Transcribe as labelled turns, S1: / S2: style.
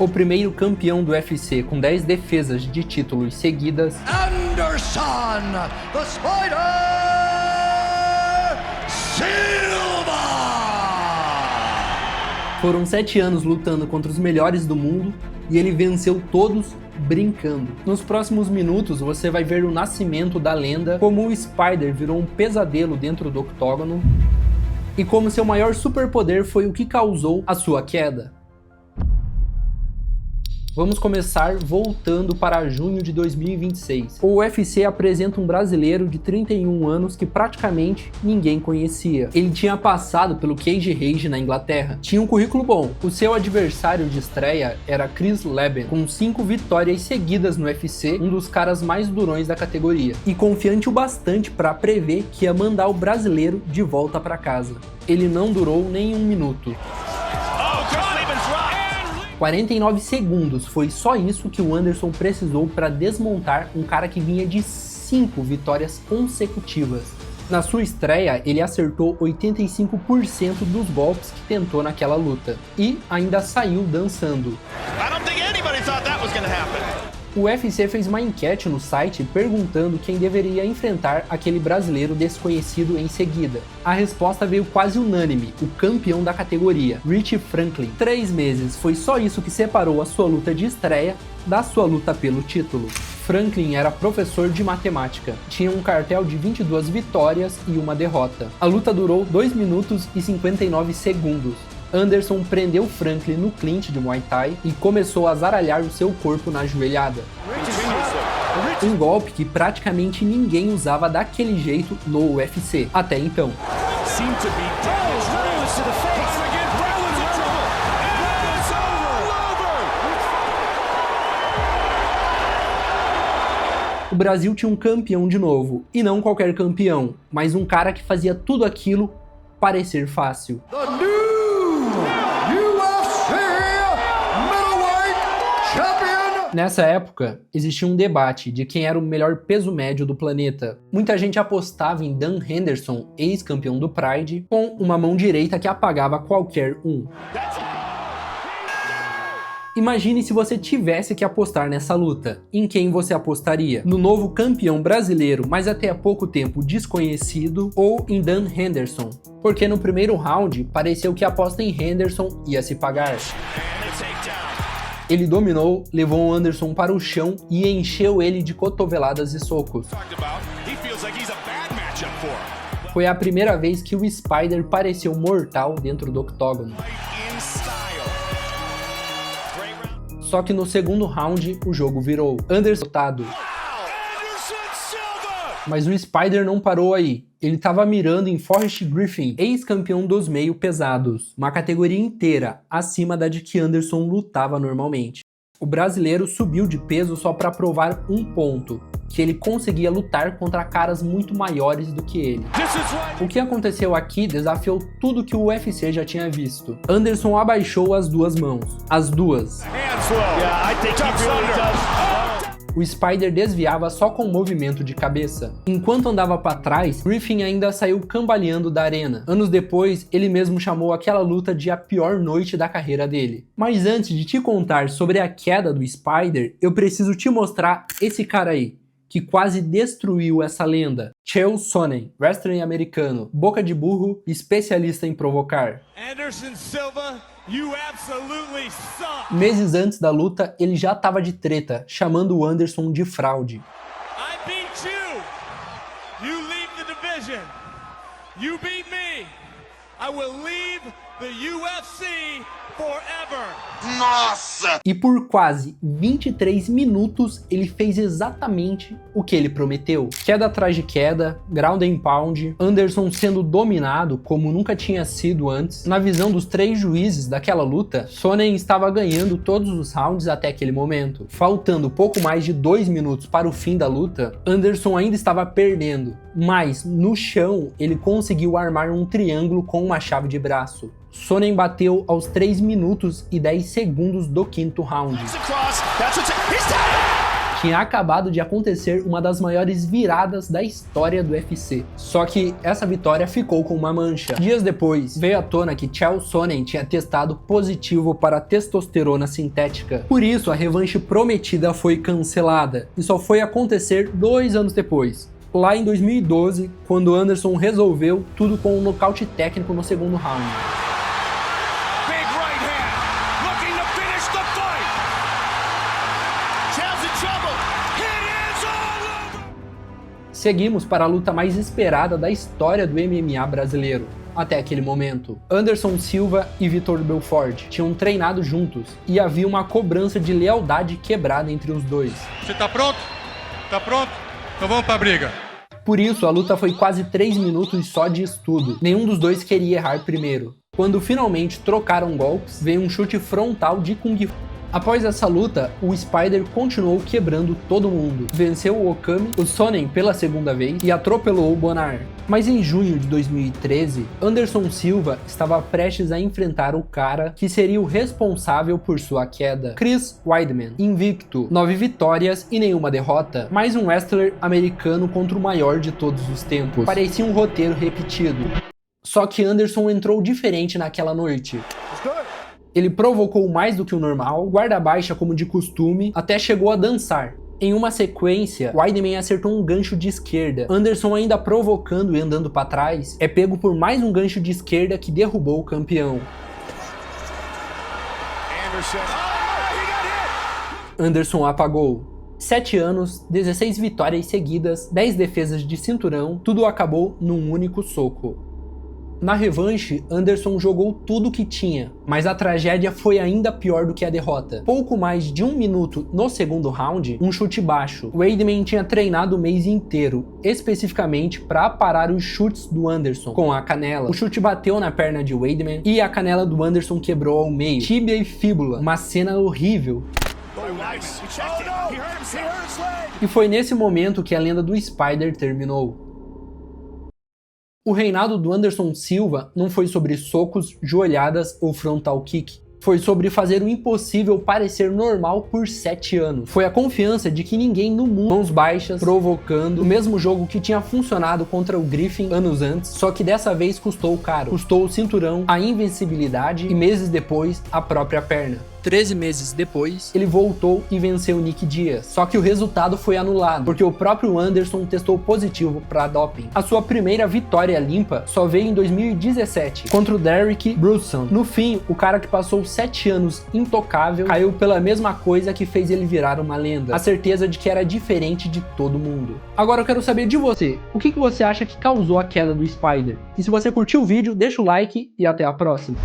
S1: O primeiro campeão do UFC com 10 defesas de títulos seguidas,
S2: Anderson, the Spider Silva!
S1: Foram 7 anos lutando contra os melhores do mundo e ele venceu todos brincando. Nos próximos minutos você vai ver o nascimento da lenda, como o Spider virou um pesadelo dentro do octógono e como seu maior superpoder foi o que causou a sua queda. Vamos começar voltando para junho de 2026. O UFC apresenta um brasileiro de 31 anos que praticamente ninguém conhecia. Ele tinha passado pelo Cage Rage na Inglaterra. Tinha um currículo bom. O seu adversário de estreia era Chris Leben, com 5 vitórias seguidas no UFC, um dos caras mais durões da categoria. E confiante o bastante para prever que ia mandar o brasileiro de volta para casa. Ele não durou nem 1 minuto. 49 segundos, foi só isso que o Anderson precisou para desmontar um cara que vinha de 5 vitórias consecutivas. Na sua estreia, ele acertou 85% dos golpes que tentou naquela luta, e ainda saiu dançando. O UFC fez uma enquete no site perguntando quem deveria enfrentar aquele brasileiro desconhecido em seguida. A resposta veio quase unânime, o campeão da categoria, Rich Franklin. 3 meses, foi só isso que separou a sua luta de estreia da sua luta pelo título. Franklin era professor de matemática, tinha um cartel de 22 vitórias e 1 derrota. A luta durou 2 minutos e 59 segundos. Anderson prendeu Franklin no clinch de Muay Thai e começou a zaralhar o seu corpo na joelhada. Um golpe que praticamente ninguém usava daquele jeito no UFC, até então. O Brasil tinha um campeão de novo, e não qualquer campeão, mas um cara que fazia tudo aquilo parecer fácil. Nessa época, existia um debate de quem era o melhor peso médio do planeta. Muita gente apostava em Dan Henderson, ex-campeão do Pride, com uma mão direita que apagava qualquer um. Imagine se você tivesse que apostar nessa luta. Em quem você apostaria? No novo campeão brasileiro, mas até há pouco tempo desconhecido, ou em Dan Henderson? Porque no primeiro round, pareceu que a aposta em Henderson ia se pagar. Ele dominou, levou o Anderson para o chão e encheu ele de cotoveladas e socos. Foi a primeira vez que o Spider pareceu mortal dentro do octógono. Só que no segundo round, o jogo virou. Anderson lutado. Mas o Spider não parou aí. Ele estava mirando em Forrest Griffin, ex-campeão dos meio pesados, uma categoria inteira acima da de que Anderson lutava normalmente. O brasileiro subiu de peso só para provar um ponto, que ele conseguia lutar contra caras muito maiores do que ele. O que aconteceu aqui desafiou tudo que o UFC já tinha visto. Anderson abaixou as 2 mãos. As duas. O Spider desviava só com um movimento de cabeça. Enquanto andava para trás, Griffin ainda saiu cambaleando da arena. Anos depois, ele mesmo chamou aquela luta de a pior noite da carreira dele. Mas antes de te contar sobre a queda do Spider, eu preciso te mostrar esse cara aí, que quase destruiu essa lenda. Chael Sonnen, wrestler americano, boca de burro, especialista em provocar.
S3: Anderson Silva, you absolutely suck.
S1: Meses antes da luta, ele já estava de treta, chamando o Anderson de fraude.
S3: I beat you. You leave the division. You beat me. I will leave the UFC forever.
S2: Nossa!
S1: E por quase 23 minutos ele fez exatamente o que ele prometeu. Queda atrás de queda, ground and pound, Anderson sendo dominado como nunca tinha sido antes. Na visão dos 3 juízes daquela luta, Sonnen estava ganhando todos os rounds até aquele momento. Faltando pouco mais de 2 minutos para o fim da luta, Anderson ainda estava perdendo. Mas no chão ele conseguiu armar um triângulo com uma chave de braço. Sonnen bateu aos 3 minutos e 10 segundos do 5º round. Tinha acabado de acontecer uma das maiores viradas da história do UFC. Só que essa vitória ficou com uma mancha. Dias depois, veio à tona que Chael Sonnen tinha testado positivo para testosterona sintética. Por isso, a revanche prometida foi cancelada e só foi acontecer 2 anos depois. Lá em 2012, quando Anderson resolveu tudo com um nocaute técnico no segundo round. Seguimos para a luta mais esperada da história do MMA brasileiro. Até aquele momento, Anderson Silva e Vitor Belfort tinham treinado juntos e havia uma cobrança de lealdade quebrada entre os dois.
S4: Você tá pronto? Tá pronto? Então vamos pra briga.
S1: Por isso, a luta foi quase 3 minutos só de estudo. Nenhum dos dois queria errar primeiro. Quando finalmente trocaram golpes, veio um chute frontal de Kung Fu. Após essa luta, o Spider continuou quebrando todo mundo. Venceu o Okami, o Sonnen pela segunda vez e atropelou o Bonar. Mas em junho de 2013, Anderson Silva estava prestes a enfrentar o cara que seria o responsável por sua queda. Chris Weidman, invicto, 9 vitórias e nenhuma derrota. Mais um wrestler americano contra o maior de todos os tempos. Parecia um roteiro repetido. Só que Anderson entrou diferente naquela noite. Ele provocou mais do que o normal, guarda baixa como de costume, até chegou a dançar. Em uma sequência, Weidman acertou um gancho de esquerda. Anderson, ainda provocando e andando para trás, é pego por mais um gancho de esquerda que derrubou o campeão. Anderson apagou. 7 anos, 16 vitórias seguidas, 10 defesas de cinturão, tudo acabou num único soco. Na revanche, Anderson jogou tudo que tinha, mas a tragédia foi ainda pior do que a derrota. Pouco mais de 1 minuto no segundo round, um chute baixo. Weidman tinha treinado o mês inteiro, especificamente para parar os chutes do Anderson com a canela. O chute bateu na perna de Weidman e a canela do Anderson quebrou ao meio, tíbia e fíbula, uma cena horrível. E foi nesse momento que a lenda do Spider terminou. O reinado do Anderson Silva não foi sobre socos, joelhadas ou frontal kick. Foi sobre fazer o impossível parecer normal por 7 anos. Foi a confiança de que ninguém no mundo, mãos baixas, provocando, o mesmo jogo que tinha funcionado contra o Griffin anos antes, só que dessa vez custou caro. Custou o cinturão, a invencibilidade e meses depois, a própria perna. 13 meses depois, ele voltou e venceu Nick Diaz. Só que o resultado foi anulado, porque o próprio Anderson testou positivo para doping. A sua primeira vitória limpa só veio em 2017, contra o Derek Brunson. No fim, o cara que passou 7 anos intocável, caiu pela mesma coisa que fez ele virar uma lenda. A certeza de que era diferente de todo mundo. Agora eu quero saber de você, o que você acha que causou a queda do Spider? E se você curtiu o vídeo, deixa o like e até a próxima.